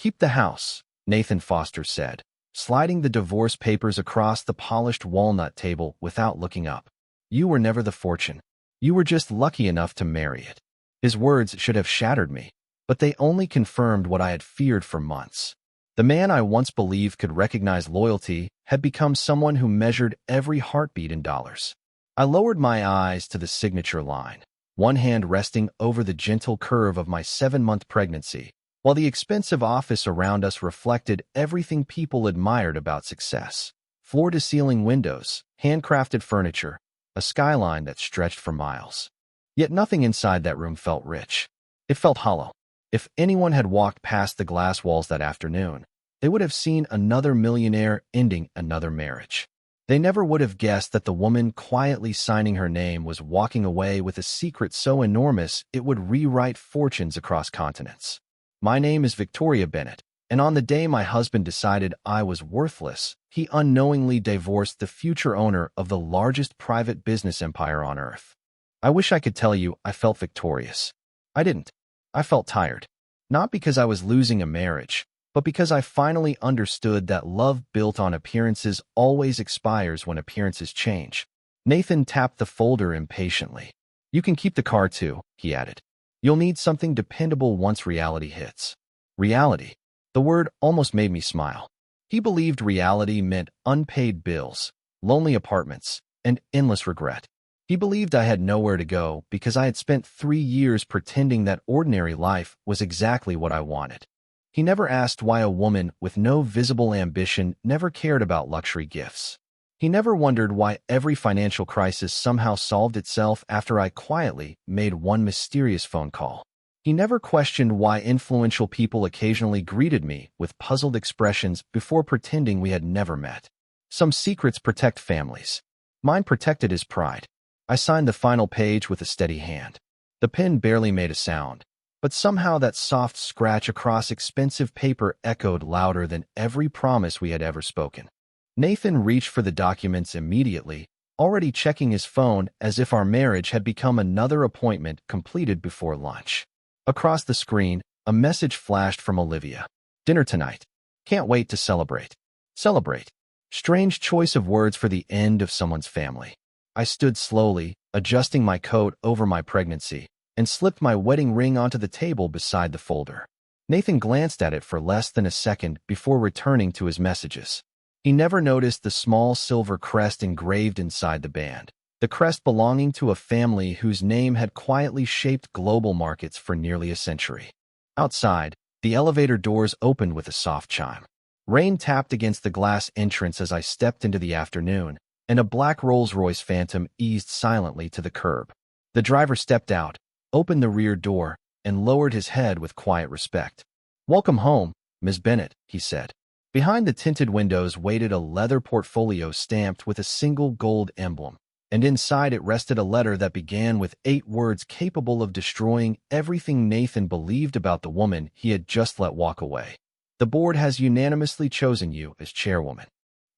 Keep the house, Nathan Foster said, sliding the divorce papers across the polished walnut table without looking up. You were never the fortune. You were just lucky enough to marry it. His words should have shattered me, but they only confirmed what I had feared for months. The man I once believed could recognize loyalty had become someone who measured every heartbeat in dollars. I lowered my eyes to the signature line, one hand resting over the gentle curve of my 7-month pregnancy, while the expensive office around us reflected everything people admired about success. Floor-to-ceiling windows, handcrafted furniture, a skyline that stretched for miles. Yet nothing inside that room felt rich. It felt hollow. If anyone had walked past the glass walls that afternoon, they would have seen another millionaire ending another marriage. They never would have guessed that the woman quietly signing her name was walking away with a secret so enormous it would rewrite fortunes across continents. My name is Victoria Bennett, and on the day my husband decided I was worthless, he unknowingly divorced the future owner of the largest private business empire on earth. I wish I could tell you I felt victorious. I didn't. I felt tired. Not because I was losing a marriage, but because I finally understood that love built on appearances always expires when appearances change. Nathan tapped the folder impatiently. You can keep the car too, he added. You'll need something dependable once reality hits. Reality. The word almost made me smile. He believed reality meant unpaid bills, lonely apartments, and endless regret. He believed I had nowhere to go because I had spent 3 years pretending that ordinary life was exactly what I wanted. He never asked why a woman with no visible ambition never cared about luxury gifts. He never wondered why every financial crisis somehow solved itself after I quietly made one mysterious phone call. He never questioned why influential people occasionally greeted me with puzzled expressions before pretending we had never met. Some secrets protect families. Mine protected his pride. I signed the final page with a steady hand. The pen barely made a sound, but somehow that soft scratch across expensive paper echoed louder than every promise we had ever spoken. Nathan reached for the documents immediately, already checking his phone as if our marriage had become another appointment completed before lunch. Across the screen, a message flashed from Olivia. Dinner tonight. Can't wait to celebrate. Celebrate. Strange choice of words for the end of someone's family. I stood slowly, adjusting my coat over my pregnancy, and slipped my wedding ring onto the table beside the folder. Nathan glanced at it for less than a second before returning to his messages. He never noticed the small silver crest engraved inside the band, the crest belonging to a family whose name had quietly shaped global markets for nearly a century. Outside, the elevator doors opened with a soft chime. Rain tapped against the glass entrance as I stepped into the afternoon, and a black Rolls-Royce Phantom eased silently to the curb. The driver stepped out, opened the rear door, and lowered his head with quiet respect. Welcome home, Ms. Bennett, he said. Behind the tinted windows waited a leather portfolio stamped with a single gold emblem, and inside it rested a letter that began with 8 words capable of destroying everything Nathan believed about the woman he had just let walk away. The board has unanimously chosen you as chairwoman.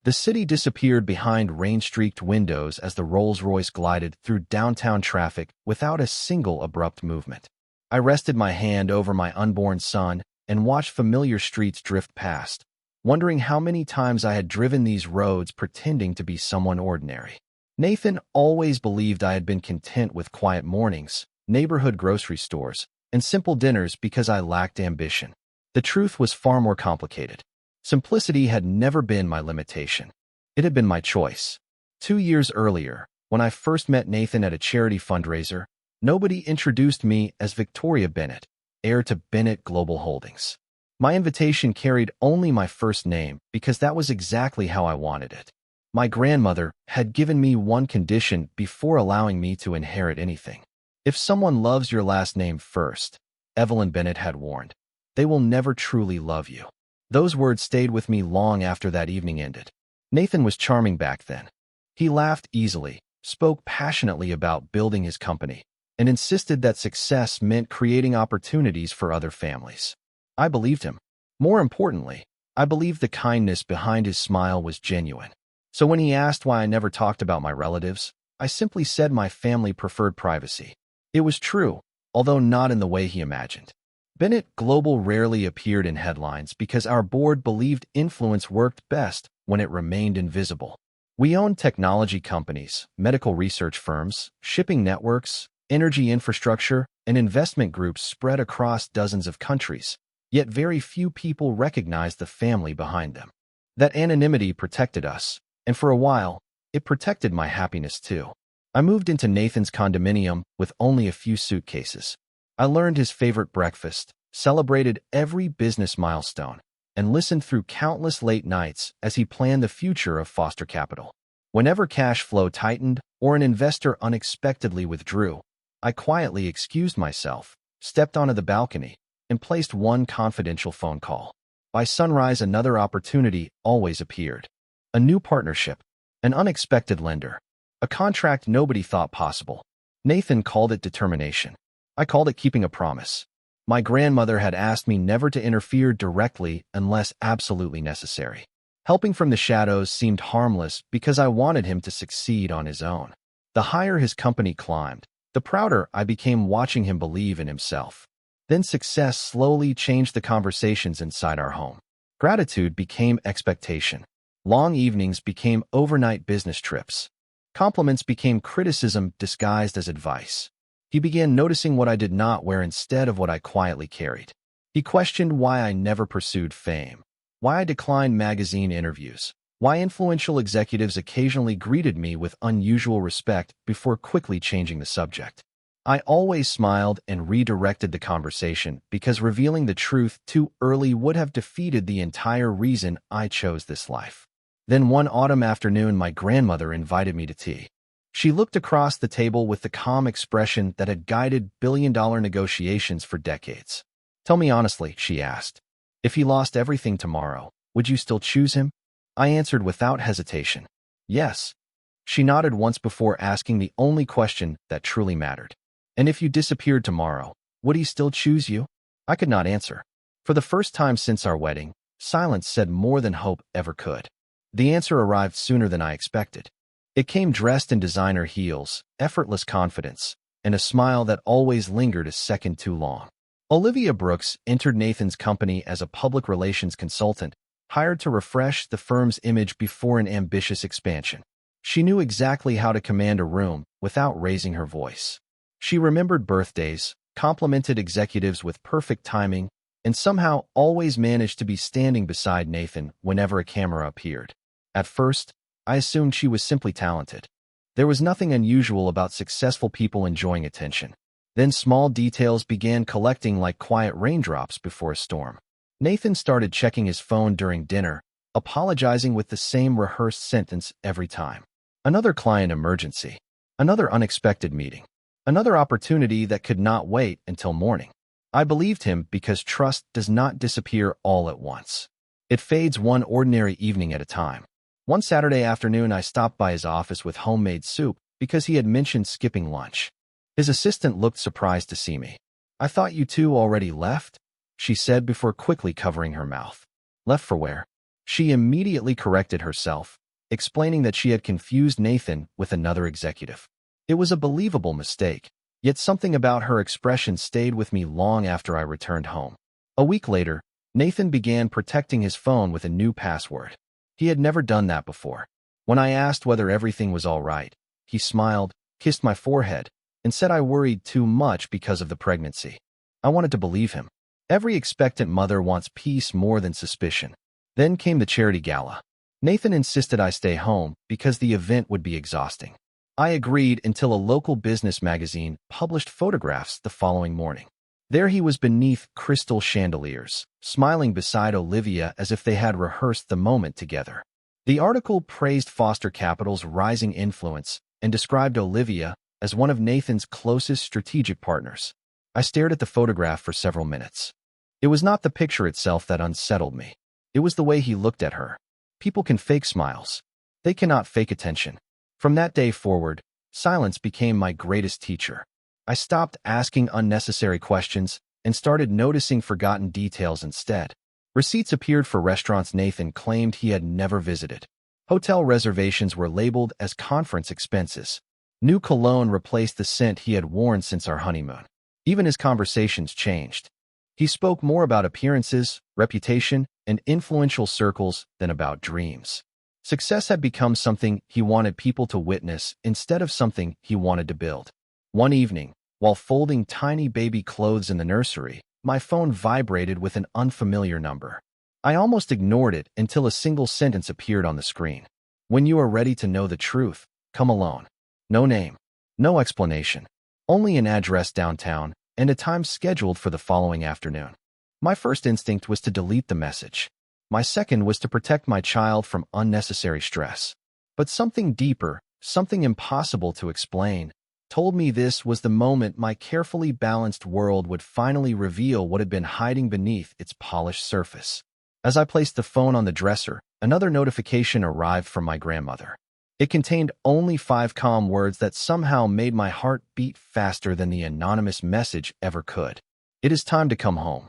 The city disappeared behind rain-streaked windows as the Rolls-Royce glided through downtown traffic without a single abrupt movement. I rested my hand over my unborn son and watched familiar streets drift past, wondering how many times I had driven these roads pretending to be someone ordinary. Nathan always believed I had been content with quiet mornings, neighborhood grocery stores, and simple dinners because I lacked ambition. The truth was far more complicated. Simplicity had never been my limitation. It had been my choice. 2 years earlier, when I first met Nathan at a charity fundraiser, nobody introduced me as Victoria Bennett, heir to Bennett Global Holdings. My invitation carried only my first name because that was exactly how I wanted it. My grandmother had given me one condition before allowing me to inherit anything. If someone loves your last name first, Evelyn Bennett had warned, they will never truly love you. Those words stayed with me long after that evening ended. Nathan was charming back then. He laughed easily, spoke passionately about building his company, and insisted that success meant creating opportunities for other families. I believed him. More importantly, I believed the kindness behind his smile was genuine. So when he asked why I never talked about my relatives, I simply said my family preferred privacy. It was true, although not in the way he imagined. Bennett Global rarely appeared in headlines because our board believed influence worked best when it remained invisible. We owned technology companies, medical research firms, shipping networks, energy infrastructure, and investment groups spread across dozens of countries, yet very few people recognized the family behind them. That anonymity protected us, and for a while, it protected my happiness too. I moved into Nathan's condominium with only a few suitcases. I learned his favorite breakfast, celebrated every business milestone, and listened through countless late nights as he planned the future of Foster Capital. Whenever cash flow tightened or an investor unexpectedly withdrew, I quietly excused myself, stepped onto the balcony, and placed one confidential phone call. By sunrise, another opportunity always appeared. A new partnership, an unexpected lender, a contract nobody thought possible. Nathan called it determination. I called it keeping a promise. My grandmother had asked me never to interfere directly unless absolutely necessary. Helping from the shadows seemed harmless because I wanted him to succeed on his own. The higher his company climbed, the prouder I became watching him believe in himself. Then success slowly changed the conversations inside our home. Gratitude became expectation. Long evenings became overnight business trips. Compliments became criticism disguised as advice. He began noticing what I did not wear instead of what I quietly carried. He questioned why I never pursued fame, why I declined magazine interviews, why influential executives occasionally greeted me with unusual respect before quickly changing the subject. I always smiled and redirected the conversation because revealing the truth too early would have defeated the entire reason I chose this life. Then one autumn afternoon, my grandmother invited me to tea. She looked across the table with the calm expression that had guided billion-dollar negotiations for decades. "Tell me honestly," she asked, "if he lost everything tomorrow, would you still choose him?" I answered without hesitation, "Yes." She nodded once before asking the only question that truly mattered. "And if you disappeared tomorrow, would he still choose you?" I could not answer. For the first time since our wedding, silence said more than hope ever could. The answer arrived sooner than I expected. It came dressed in designer heels, effortless confidence, and a smile that always lingered a second too long. Olivia Brooks entered Nathan's company as a public relations consultant, hired to refresh the firm's image before an ambitious expansion. She knew exactly how to command a room without raising her voice. She remembered birthdays, complimented executives with perfect timing, and somehow always managed to be standing beside Nathan whenever a camera appeared. At first, I assumed she was simply talented. There was nothing unusual about successful people enjoying attention. Then small details began collecting like quiet raindrops before a storm. Nathan started checking his phone during dinner, apologizing with the same rehearsed sentence every time. Another client emergency. Another unexpected meeting. Another opportunity that could not wait until morning. I believed him because trust does not disappear all at once. It fades one ordinary evening at a time. One Saturday afternoon, I stopped by his office with homemade soup because he had mentioned skipping lunch. His assistant looked surprised to see me. "I thought you two already left," she said before quickly covering her mouth. "Left for where?" She immediately corrected herself, explaining that she had confused Nathan with another executive. It was a believable mistake, yet something about her expression stayed with me long after I returned home. A week later, Nathan began protecting his phone with a new password. He had never done that before. When I asked whether everything was all right, he smiled, kissed my forehead, and said I worried too much because of the pregnancy. I wanted to believe him. Every expectant mother wants peace more than suspicion. Then came the charity gala. Nathan insisted I stay home because the event would be exhausting. I agreed until a local business magazine published photographs the following morning. There he was beneath crystal chandeliers, smiling beside Olivia as if they had rehearsed the moment together. The article praised Foster Capital's rising influence and described Olivia as one of Nathan's closest strategic partners. I stared at the photograph for several minutes. It was not the picture itself that unsettled me. It was the way he looked at her. People can fake smiles. They cannot fake attention. From that day forward, silence became my greatest teacher. I stopped asking unnecessary questions and started noticing forgotten details instead. Receipts appeared for restaurants Nathan claimed he had never visited. Hotel reservations were labeled as conference expenses. New cologne replaced the scent he had worn since our honeymoon. Even his conversations changed. He spoke more about appearances, reputation, and influential circles than about dreams. Success had become something he wanted people to witness instead of something he wanted to build. One evening, while folding tiny baby clothes in the nursery, my phone vibrated with an unfamiliar number. I almost ignored it until a single sentence appeared on the screen. When you are ready to know the truth, come alone. No name, no explanation, only an address downtown and a time scheduled for the following afternoon. My first instinct was to delete the message. My second was to protect my child from unnecessary stress. But something deeper, something impossible to explain, told me this was the moment my carefully balanced world would finally reveal what had been hiding beneath its polished surface. As I placed the phone on the dresser, another notification arrived from my grandmother. It contained only 5 calm words that somehow made my heart beat faster than the anonymous message ever could. It is time to come home.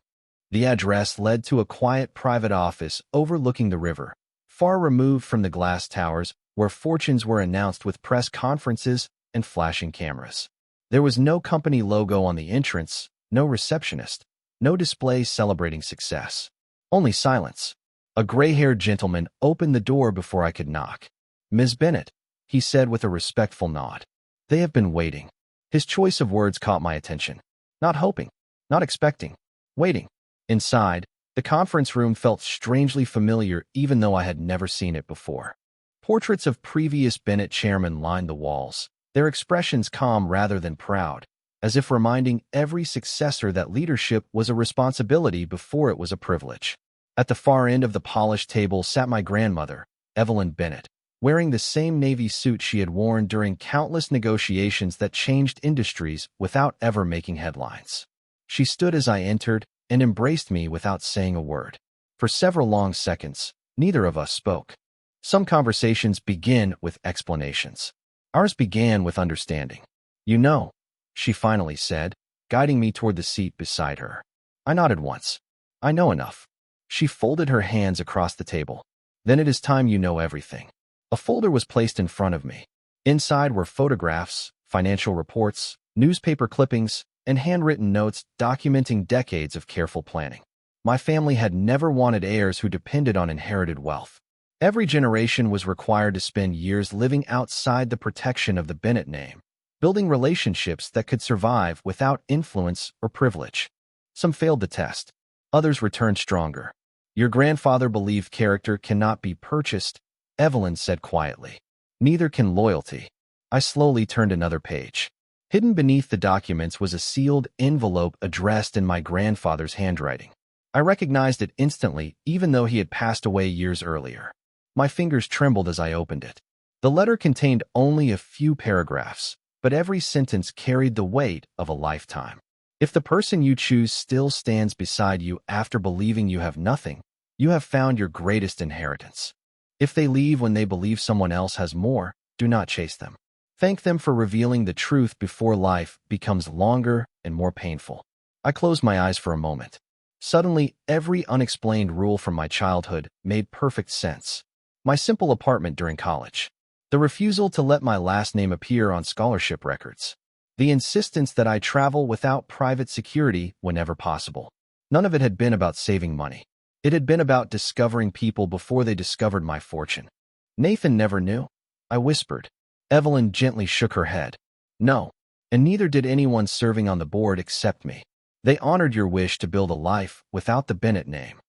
The address led to a quiet private office overlooking the river, far removed from the glass towers where fortunes were announced with press conferences and flashing cameras. There was no company logo on the entrance, no receptionist, no display celebrating success. Only silence. A gray-haired gentleman opened the door before I could knock. "Ms. Bennett," he said with a respectful nod. "They have been waiting." His choice of words caught my attention. Not hoping, not expecting, waiting. Inside, the conference room felt strangely familiar even though I had never seen it before. Portraits of previous Bennett chairmen lined the walls, their expressions calm rather than proud, as if reminding every successor that leadership was a responsibility before it was a privilege. At the far end of the polished table sat my grandmother, Evelyn Bennett, wearing the same navy suit she had worn during countless negotiations that changed industries without ever making headlines. She stood as I entered and embraced me without saying a word. For several long seconds, neither of us spoke. Some conversations begin with explanations. Ours began with understanding. "You know," she finally said, guiding me toward the seat beside her. I nodded once. "I know enough." She folded her hands across the table. "Then it is time you know everything." A folder was placed in front of me. Inside were photographs, financial reports, newspaper clippings, and handwritten notes documenting decades of careful planning. My family had never wanted heirs who depended on inherited wealth. Every generation was required to spend years living outside the protection of the Bennett name, building relationships that could survive without influence or privilege. Some failed the test. Others returned stronger. "Your grandfather believed character cannot be purchased," Evelyn said quietly. "Neither can loyalty." I slowly turned another page. Hidden beneath the documents was a sealed envelope addressed in my grandfather's handwriting. I recognized it instantly, even though he had passed away years earlier. My fingers trembled as I opened it. The letter contained only a few paragraphs, but every sentence carried the weight of a lifetime. "If the person you choose still stands beside you after believing you have nothing, you have found your greatest inheritance. If they leave when they believe someone else has more, do not chase them. Thank them for revealing the truth before life becomes longer and more painful." I closed my eyes for a moment. Suddenly, every unexplained rule from my childhood made perfect sense. My simple apartment during college. The refusal to let my last name appear on scholarship records. The insistence that I travel without private security whenever possible. None of it had been about saving money. It had been about discovering people before they discovered my fortune. "Nathan never knew?" I whispered. Evelyn gently shook her head. "No, and neither did anyone serving on the board except me. They honored your wish to build a life without the Bennett name."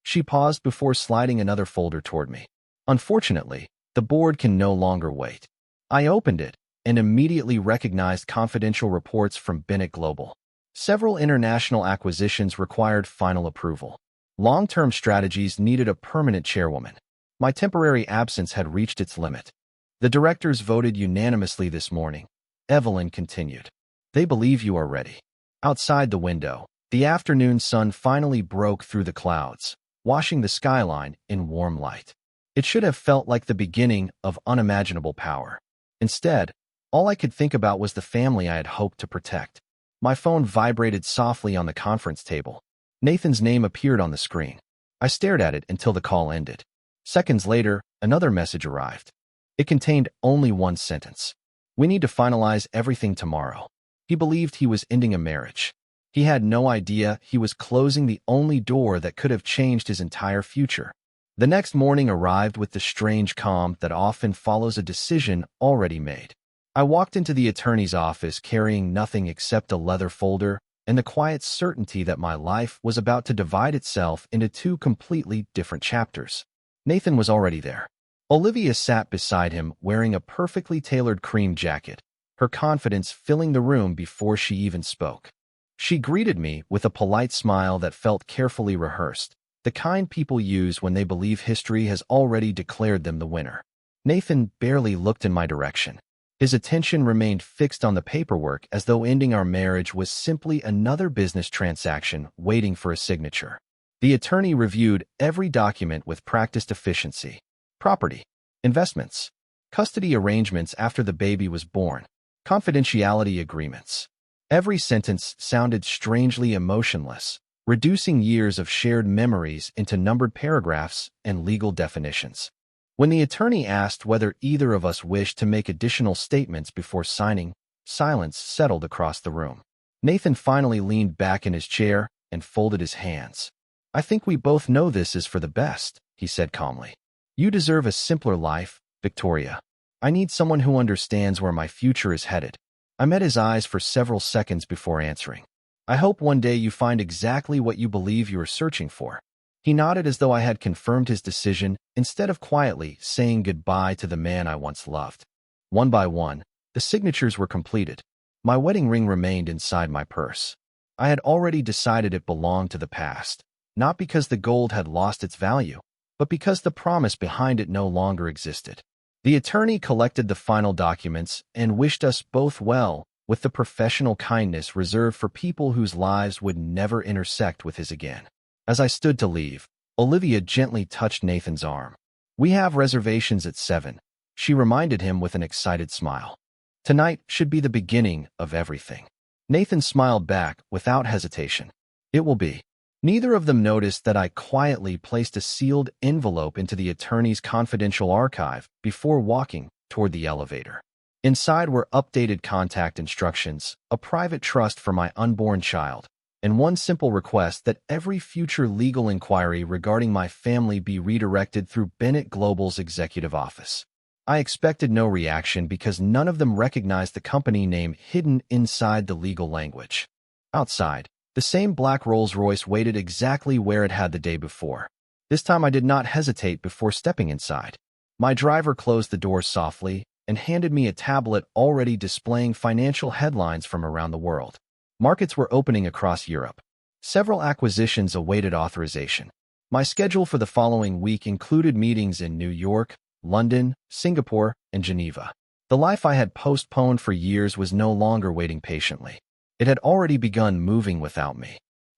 She paused before sliding another folder toward me. "Unfortunately, the board can no longer wait." I opened it and immediately recognized confidential reports from Bennett Global. Several international acquisitions required final approval. Long-term strategies needed a permanent chairwoman. My temporary absence had reached its limit. "The directors voted unanimously this morning," Evelyn continued. "They believe you are ready." Outside the window, the afternoon sun finally broke through the clouds, washing the skyline in warm light. It should have felt like the beginning of unimaginable power. Instead, all I could think about was the family I had hoped to protect. My phone vibrated softly on the conference table. Nathan's name appeared on the screen. I stared at it until the call ended. Seconds later, another message arrived. It contained only one sentence. "We need to finalize everything tomorrow." He believed he was ending a marriage. He had no idea he was closing the only door that could have changed his entire future. The next morning arrived with the strange calm that often follows a decision already made. I walked into the attorney's office carrying nothing except a leather folder and the quiet certainty that my life was about to divide itself into two completely different chapters. Nathan was already there. Olivia sat beside him wearing a perfectly tailored cream jacket, her confidence filling the room before she even spoke. She greeted me with a polite smile that felt carefully rehearsed, the kind people use when they believe history has already declared them the winner. Nathan barely looked in my direction. His attention remained fixed on the paperwork as though ending our marriage was simply another business transaction waiting for a signature. The attorney reviewed every document with practiced efficiency. Property, investments, custody arrangements after the baby was born, confidentiality agreements. Every sentence sounded strangely emotionless, reducing years of shared memories into numbered paragraphs and legal definitions. When the attorney asked whether either of us wished to make additional statements before signing, silence settled across the room. Nathan finally leaned back in his chair and folded his hands. "I think we both know this is for the best," he said calmly. "You deserve a simpler life, Victoria. I need someone who understands where my future is headed." I met his eyes for several seconds before answering. "I hope one day you find exactly what you believe you are searching for." He nodded as though I had confirmed his decision instead of quietly saying goodbye to the man I once loved. One by one, the signatures were completed. My wedding ring remained inside my purse. I had already decided it belonged to the past, not because the gold had lost its value, but because the promise behind it no longer existed. The attorney collected the final documents and wished us both well, with the professional kindness reserved for people whose lives would never intersect with his again. As I stood to leave, Olivia gently touched Nathan's arm. "We have reservations at 7, she reminded him with an excited smile. "Tonight should be the beginning of everything." Nathan smiled back without hesitation. "It will be." Neither of them noticed that I quietly placed a sealed envelope into the attorney's confidential archive before walking toward the elevator. Inside were updated contact instructions, a private trust for my unborn child, and one simple request that every future legal inquiry regarding my family be redirected through Bennett Global's executive office. I expected no reaction because none of them recognized the company name hidden inside the legal language. Outside, the same black Rolls-Royce waited exactly where it had the day before. This time I did not hesitate before stepping inside. My driver closed the door softly and handed me a tablet already displaying financial headlines from around the world. Markets were opening across Europe. Several acquisitions awaited authorization. My schedule for the following week included meetings in New York, London, Singapore, and Geneva. The life I had postponed for years was no longer waiting patiently. It had already begun moving without me.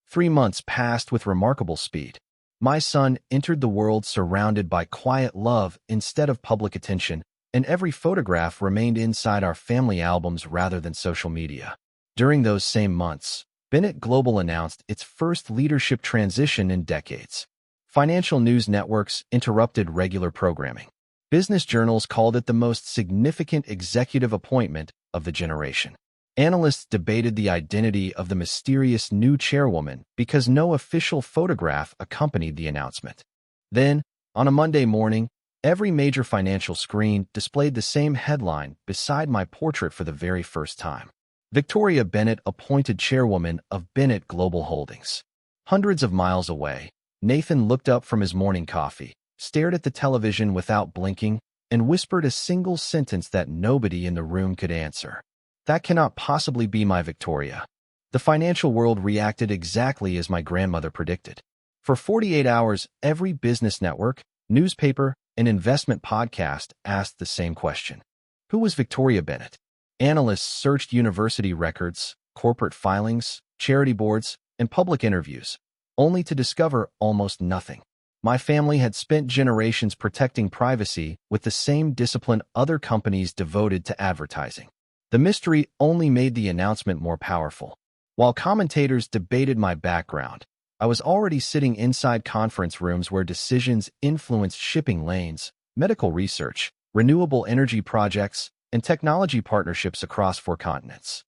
3 months passed with remarkable speed. My son entered the world surrounded by quiet love instead of public attention, and every photograph remained inside our family albums rather than social media. During those same months, Bennett Global announced its first leadership transition in decades. Financial news networks interrupted regular programming. Business journals called it the most significant executive appointment of the generation. Analysts debated the identity of the mysterious new chairwoman because no official photograph accompanied the announcement. Then, on a Monday morning, every major financial screen displayed the same headline beside my portrait for the very first time. Victoria Bennett appointed chairwoman of Bennett Global Holdings. Hundreds of miles away, Nathan looked up from his morning coffee, stared at the television without blinking, and whispered a single sentence that nobody in the room could answer. "That cannot possibly be my Victoria." The financial world reacted exactly as my grandmother predicted. For 48 hours, every business network, newspaper, and investment podcast asked the same question. Who was Victoria Bennett? Analysts searched university records, corporate filings, charity boards, and public interviews, only to discover almost nothing. My family had spent generations protecting privacy with the same discipline other companies devoted to advertising. The mystery only made the announcement more powerful. While commentators debated my background, I was already sitting inside conference rooms where decisions influenced shipping lanes, medical research, renewable energy projects, and technology partnerships across 4 continents.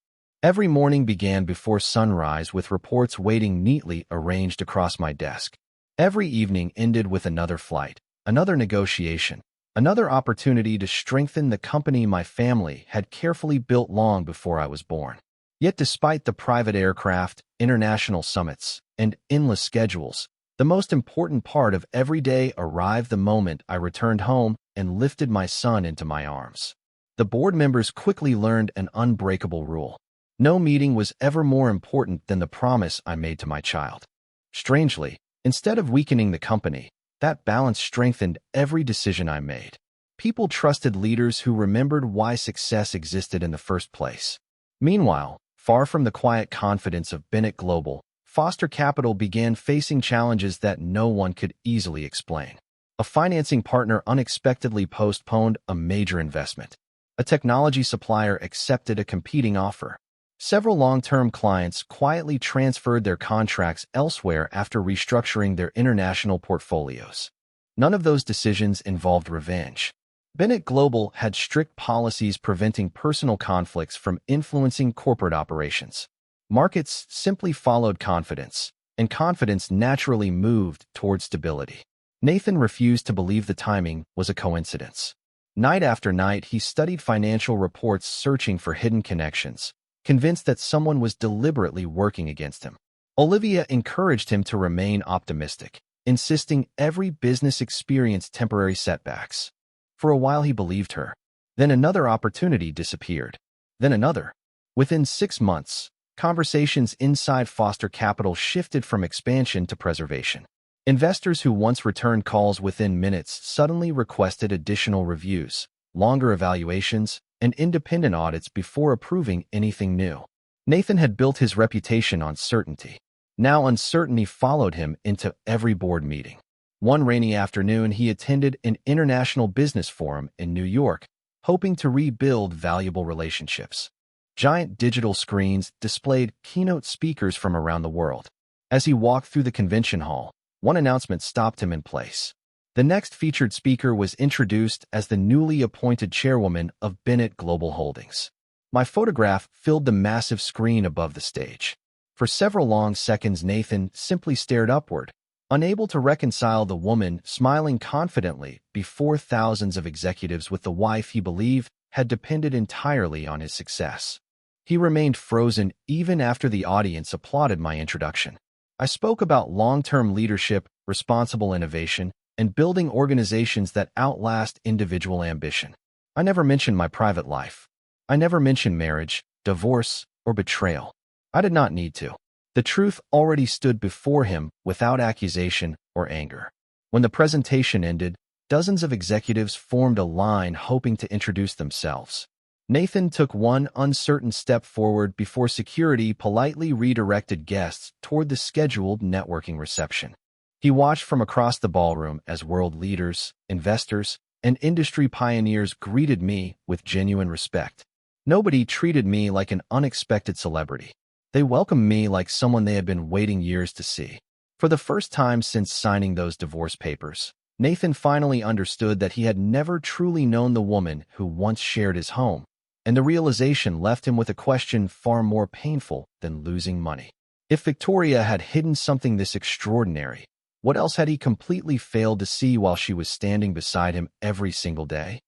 Every morning began before sunrise with reports waiting neatly arranged across my desk. Every evening ended with another flight, another negotiation, another opportunity to strengthen the company my family had carefully built long before I was born. Yet despite the private aircraft, international summits, and endless schedules, the most important part of every day arrived the moment I returned home and lifted my son into my arms. The board members quickly learned an unbreakable rule. No meeting was ever more important than the promise I made to my child. Strangely, instead of weakening the company, that balance strengthened every decision I made. People trusted leaders who remembered why success existed in the first place. Meanwhile, far from the quiet confidence of Bennett Global, Foster Capital began facing challenges that no one could easily explain. A financing partner unexpectedly postponed a major investment. A technology supplier accepted a competing offer. Several long-term clients quietly transferred their contracts elsewhere after restructuring their international portfolios. None of those decisions involved revenge. Bennett Global had strict policies preventing personal conflicts from influencing corporate operations. Markets simply followed confidence, and confidence naturally moved toward stability. Nathan refused to believe the timing was a coincidence. Night after night, he studied financial reports searching for hidden connections, convinced that someone was deliberately working against him. Olivia encouraged him to remain optimistic, insisting every business experienced temporary setbacks. For a while he believed her. Then another opportunity disappeared. Then another. Within 6 months, conversations inside Foster Capital shifted from expansion to preservation. Investors who once returned calls within minutes suddenly requested additional reviews, longer evaluations, and independent audits before approving anything new. Nathan had built his reputation on certainty. Now uncertainty followed him into every board meeting. One rainy afternoon, he attended an international business forum in New York, hoping to rebuild valuable relationships. Giant digital screens displayed keynote speakers from around the world. As he walked through the convention hall, one announcement stopped him in place. The next featured speaker was introduced as the newly appointed chairwoman of Bennett Global Holdings. My photograph filled the massive screen above the stage. For several long seconds, Nathan simply stared upward, unable to reconcile the woman smiling confidently before thousands of executives with the wife he believed had depended entirely on his success. He remained frozen even after the audience applauded my introduction. I spoke about long-term leadership, responsible innovation, and building organizations that outlast individual ambition. I never mentioned my private life. I never mentioned marriage, divorce, or betrayal. I did not need to. The truth already stood before him without accusation or anger. When the presentation ended, dozens of executives formed a line hoping to introduce themselves. Nathan took one uncertain step forward before security politely redirected guests toward the scheduled networking reception. He watched from across the ballroom as world leaders, investors, and industry pioneers greeted me with genuine respect. Nobody treated me like an unexpected celebrity. They welcomed me like someone they had been waiting years to see. For the first time since signing those divorce papers, Nathan finally understood that he had never truly known the woman who once shared his home, and the realization left him with a question far more painful than losing money. If Victoria had hidden something this extraordinary, what else had he completely failed to see while she was standing beside him every single day?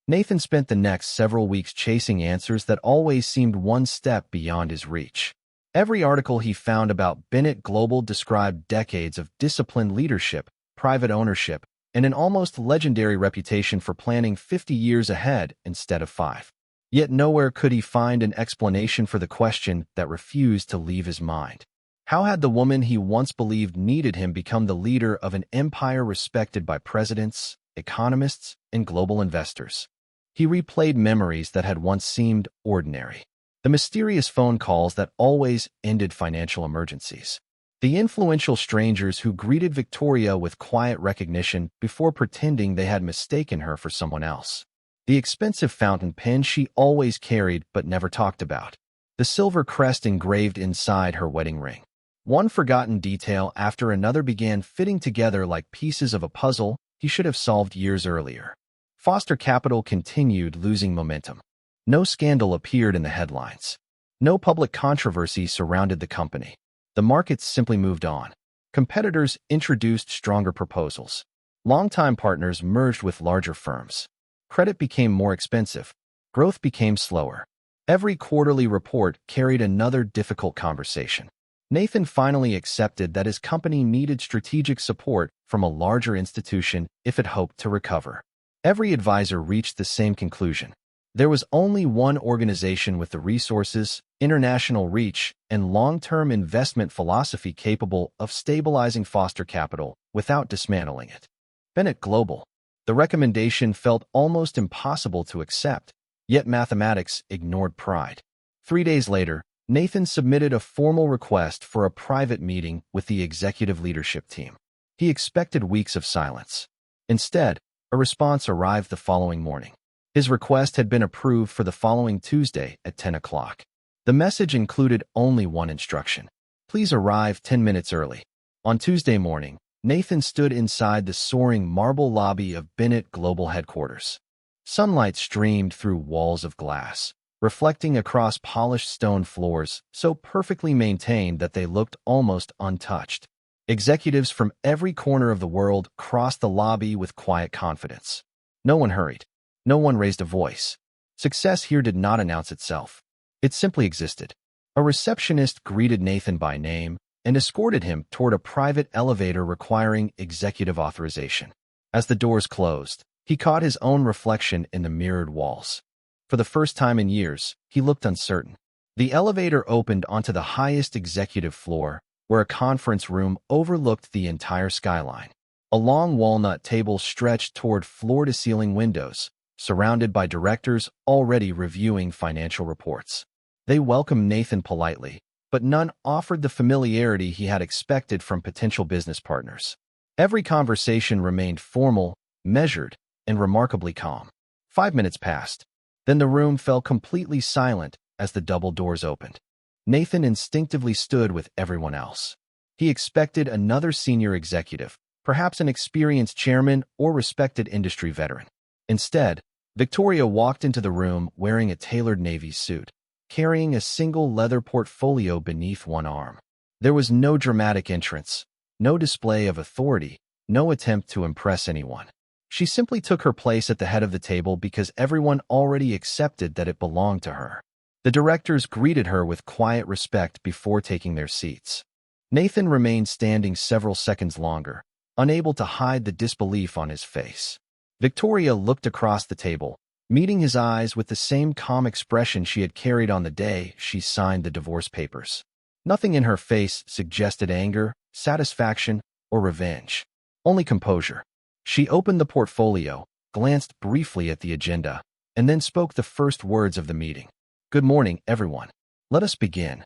Nathan spent the next several weeks chasing answers that always seemed one step beyond his reach. Every article he found about Bennett Global described decades of disciplined leadership, private ownership, and an almost legendary reputation for planning 50 years ahead instead of 5. Yet nowhere could he find an explanation for the question that refused to leave his mind. How had the woman he once believed needed him become the leader of an empire respected by presidents, economists, and global investors? He replayed memories that had once seemed ordinary. The mysterious phone calls that always ended financial emergencies. The influential strangers who greeted Victoria with quiet recognition before pretending they had mistaken her for someone else. The expensive fountain pen she always carried but never talked about. The silver crest engraved inside her wedding ring. One forgotten detail after another began fitting together like pieces of a puzzle he should have solved years earlier. Foster Capital continued losing momentum. No scandal appeared in the headlines. No public controversy surrounded the company. The markets simply moved on. Competitors introduced stronger proposals. Longtime partners merged with larger firms. Credit became more expensive. Growth became slower. Every quarterly report carried another difficult conversation. Nathan finally accepted that his company needed strategic support from a larger institution if it hoped to recover. Every advisor reached the same conclusion. There was only one organization with the resources, international reach, and long-term investment philosophy capable of stabilizing Foster Capital without dismantling it. Bennett Global. The recommendation felt almost impossible to accept, yet mathematics ignored pride. 3 days later, Nathan submitted a formal request for a private meeting with the executive leadership team. He expected weeks of silence. Instead, a response arrived the following morning. His request had been approved for the following Tuesday at 10 o'clock. The message included only one instruction. Please arrive 10 minutes early. On Tuesday morning, Nathan stood inside the soaring marble lobby of Bennett Global headquarters. Sunlight streamed through walls of glass, reflecting across polished stone floors so perfectly maintained that they looked almost untouched. Executives from every corner of the world crossed the lobby with quiet confidence. No one hurried. No one raised a voice. Success here did not announce itself. It simply existed. A receptionist greeted Nathan by name and escorted him toward a private elevator requiring executive authorization. As the doors closed, he caught his own reflection in the mirrored walls. For the first time in years, he looked uncertain. The elevator opened onto the highest executive floor, where a conference room overlooked the entire skyline. A long walnut table stretched toward floor-to-ceiling windows, surrounded by directors already reviewing financial reports. They welcomed Nathan politely, but none offered the familiarity he had expected from potential business partners. Every conversation remained formal, measured, and remarkably calm. 5 minutes passed. Then the room fell completely silent as the double doors opened. Nathan instinctively stood with everyone else. He expected another senior executive, perhaps an experienced chairman or respected industry veteran. Instead, Victoria walked into the room wearing a tailored navy suit, carrying a single leather portfolio beneath one arm. There was no dramatic entrance, no display of authority, no attempt to impress anyone. She simply took her place at the head of the table because everyone already accepted that it belonged to her. The directors greeted her with quiet respect before taking their seats. Nathan remained standing several seconds longer, unable to hide the disbelief on his face. Victoria looked across the table, meeting his eyes with the same calm expression she had carried on the day she signed the divorce papers. Nothing in her face suggested anger, satisfaction, or revenge. Only composure. She opened the portfolio, glanced briefly at the agenda, and then spoke the first words of the meeting. "Good morning, everyone. Let us begin."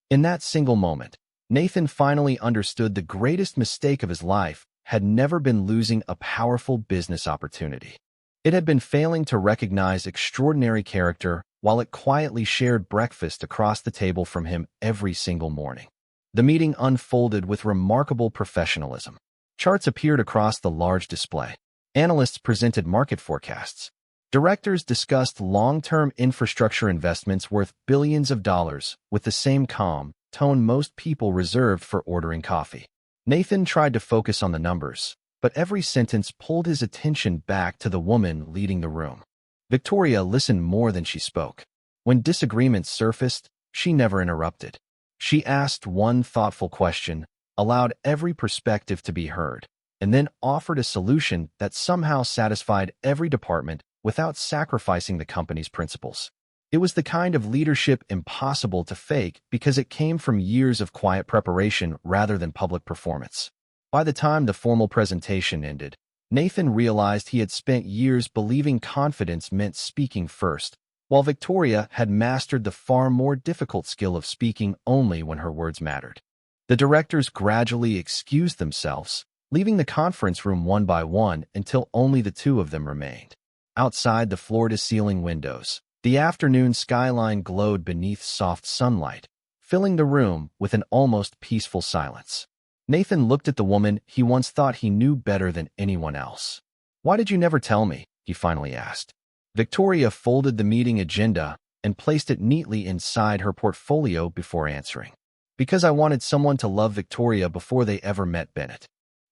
In that single moment, Nathan finally understood the greatest mistake of his life had never been losing a powerful business opportunity. It had been failing to recognize extraordinary character while it quietly shared breakfast across the table from him every single morning. The meeting unfolded with remarkable professionalism. Charts appeared across the large display. Analysts presented market forecasts. Directors discussed long-term infrastructure investments worth billions of dollars with the same calm tone most people reserved for ordering coffee. Nathan tried to focus on the numbers, but every sentence pulled his attention back to the woman leading the room. Victoria listened more than she spoke. When disagreements surfaced, she never interrupted. She asked one thoughtful question, allowed every perspective to be heard, and then offered a solution that somehow satisfied every department without sacrificing the company's principles. It was the kind of leadership impossible to fake because it came from years of quiet preparation rather than public performance. By the time the formal presentation ended, Nathan realized he had spent years believing confidence meant speaking first, while Victoria had mastered the far more difficult skill of speaking only when her words mattered. The directors gradually excused themselves, leaving the conference room one by one until only the two of them remained. Outside the floor-to-ceiling windows, the afternoon skyline glowed beneath soft sunlight, filling the room with an almost peaceful silence. Nathan looked at the woman he once thought he knew better than anyone else. "Why did you never tell me?" he finally asked. Victoria folded the meeting agenda, and placed it neatly inside her portfolio before answering. Because I wanted someone to love Victoria before they ever met Bennett.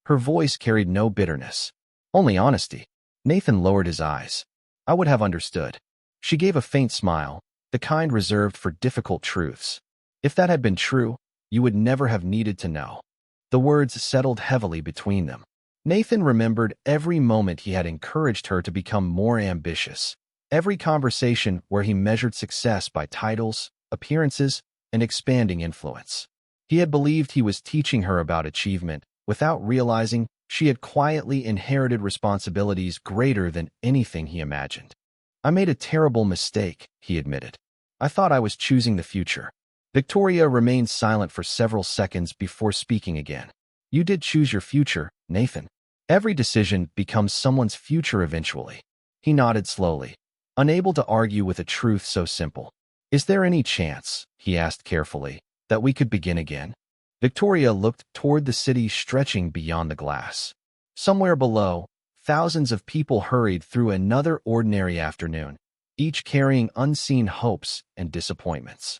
Her voice carried no bitterness, only honesty. Nathan lowered his eyes. I would have understood. She gave a faint smile, the kind reserved for difficult truths. If that had been true, you would never have needed to know. The words settled heavily between them. Nathan remembered every moment he had encouraged her to become more ambitious. Every conversation where he measured success by titles, appearances, and expanding influence. He had believed he was teaching her about achievement, without realizing she had quietly inherited responsibilities greater than anything he imagined. I made a terrible mistake, he admitted. I thought I was choosing the future. Victoria remained silent for several seconds before speaking again. You did choose your future, Nathan. Every decision becomes someone's future eventually. He nodded slowly, unable to argue with a truth so simple. Is there any chance, he asked carefully, that we could begin again? Victoria looked toward the city stretching beyond the glass. Somewhere below, thousands of people hurried through another ordinary afternoon, each carrying unseen hopes and disappointments.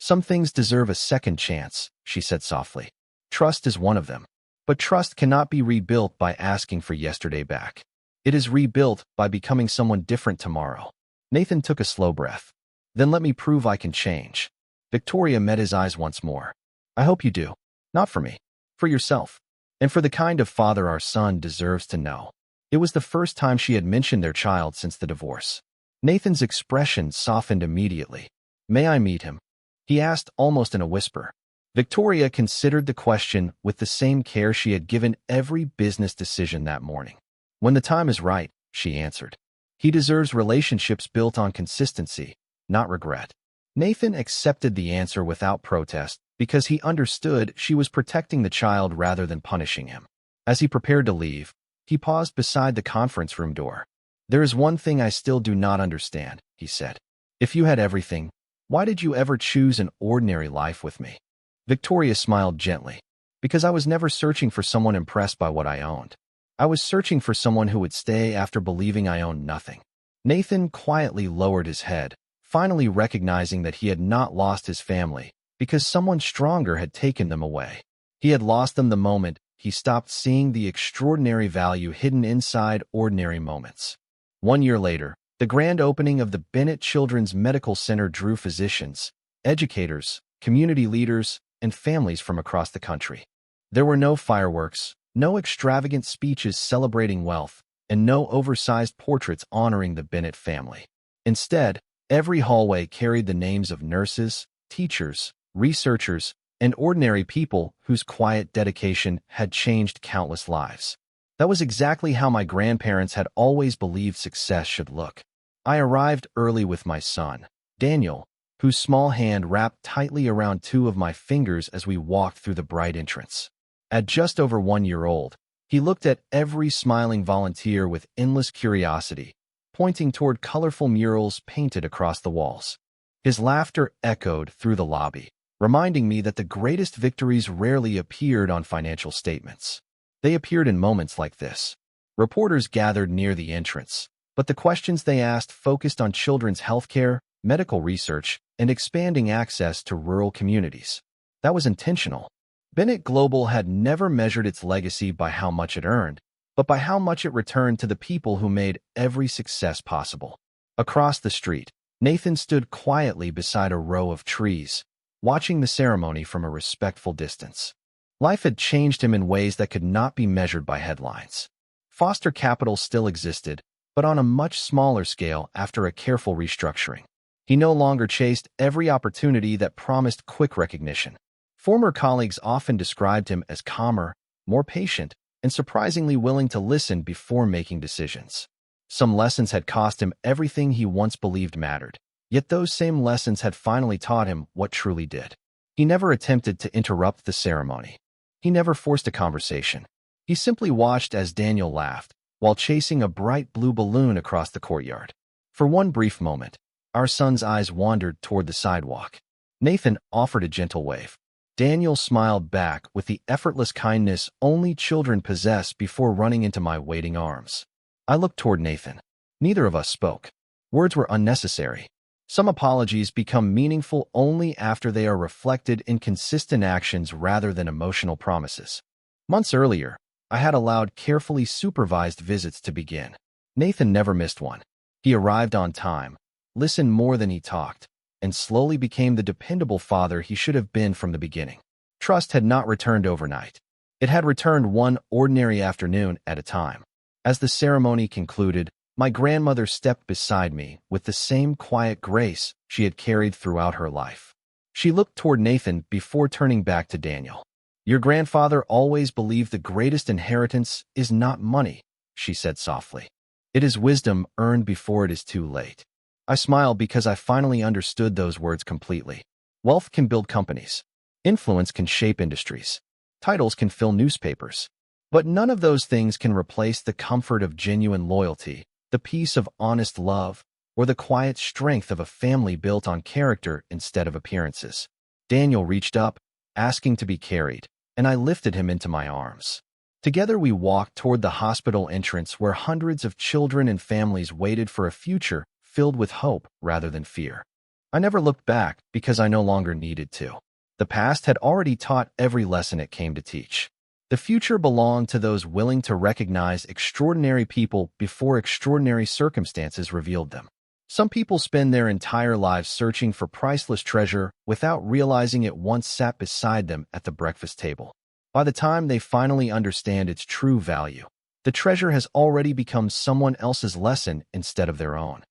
Some things deserve a second chance, she said softly. Trust is one of them. But trust cannot be rebuilt by asking for yesterday back. It is rebuilt by becoming someone different tomorrow. Nathan took a slow breath. Then let me prove I can change. Victoria met his eyes once more. I hope you do. Not for me. For yourself. And for the kind of father our son deserves to know. It was the first time she had mentioned their child since the divorce. Nathan's expression softened immediately. May I meet him? He asked almost in a whisper. Victoria considered the question with the same care she had given every business decision that morning. When the time is right, she answered. He deserves relationships built on consistency, not regret. Nathan accepted the answer without protest because he understood she was protecting the child rather than punishing him. As he prepared to leave, he paused beside the conference room door. There is one thing I still do not understand, he said. If you had everything, why did you ever choose an ordinary life with me? Victoria smiled gently. Because I was never searching for someone impressed by what I owned. I was searching for someone who would stay after believing I owned nothing. Nathan quietly lowered his head, finally recognizing that he had not lost his family because someone stronger had taken them away. He had lost them the moment he stopped seeing the extraordinary value hidden inside ordinary moments. 1 year later, the grand opening of the Bennett Children's Medical Center drew physicians, educators, community leaders, and families from across the country. There were no fireworks, no extravagant speeches celebrating wealth, and no oversized portraits honoring the Bennett family. Instead, every hallway carried the names of nurses, teachers, researchers, and ordinary people whose quiet dedication had changed countless lives. That was exactly how my grandparents had always believed success should look. I arrived early with my son, Daniel, whose small hand wrapped tightly around 2 of my fingers as we walked through the bright entrance. At just over 1 year old, he looked at every smiling volunteer with endless curiosity, pointing toward colorful murals painted across the walls. His laughter echoed through the lobby, reminding me that the greatest victories rarely appeared on financial statements. They appeared in moments like this. Reporters gathered near the entrance, but the questions they asked focused on children's healthcare, medical research, and expanding access to rural communities. That was intentional. Bennett Global had never measured its legacy by how much it earned, but by how much it returned to the people who made every success possible. Across the street, Nathan stood quietly beside a row of trees, watching the ceremony from a respectful distance. Life had changed him in ways that could not be measured by headlines. Foster capital still existed, but on a much smaller scale after a careful restructuring. He no longer chased every opportunity that promised quick recognition. Former colleagues often described him as calmer, more patient, and surprisingly willing to listen before making decisions. Some lessons had cost him everything he once believed mattered, yet those same lessons had finally taught him what truly did. He never attempted to interrupt the ceremony. He never forced a conversation. He simply watched as Daniel laughed, while chasing a bright blue balloon across the courtyard. For one brief moment, our son's eyes wandered toward the sidewalk. Nathan offered a gentle wave. Daniel smiled back with the effortless kindness only children possess before running into my waiting arms. I looked toward Nathan. Neither of us spoke. Words were unnecessary. Some apologies become meaningful only after they are reflected in consistent actions rather than emotional promises. Months earlier, I had allowed carefully supervised visits to begin. Nathan never missed one. He arrived on time, listened more than he talked, and slowly became the dependable father he should have been from the beginning. Trust had not returned overnight. It had returned one ordinary afternoon at a time. As the ceremony concluded, my grandmother stepped beside me with the same quiet grace she had carried throughout her life. She looked toward Nathan before turning back to Daniel. "Your grandfather always believed the greatest inheritance is not money," she said softly. "It is wisdom earned before it is too late." I smiled because I finally understood those words completely. Wealth can build companies. Influence can shape industries. Titles can fill newspapers. But none of those things can replace the comfort of genuine loyalty, the peace of honest love, or the quiet strength of a family built on character instead of appearances. Daniel reached up, asking to be carried, and I lifted him into my arms. Together we walked toward the hospital entrance where hundreds of children and families waited for a future filled with hope rather than fear. I never looked back because I no longer needed to. The past had already taught every lesson it came to teach. The future belonged to those willing to recognize extraordinary people before extraordinary circumstances revealed them. Some people spend their entire lives searching for priceless treasure without realizing it once sat beside them at the breakfast table. By the time they finally understand its true value, the treasure has already become someone else's lesson instead of their own.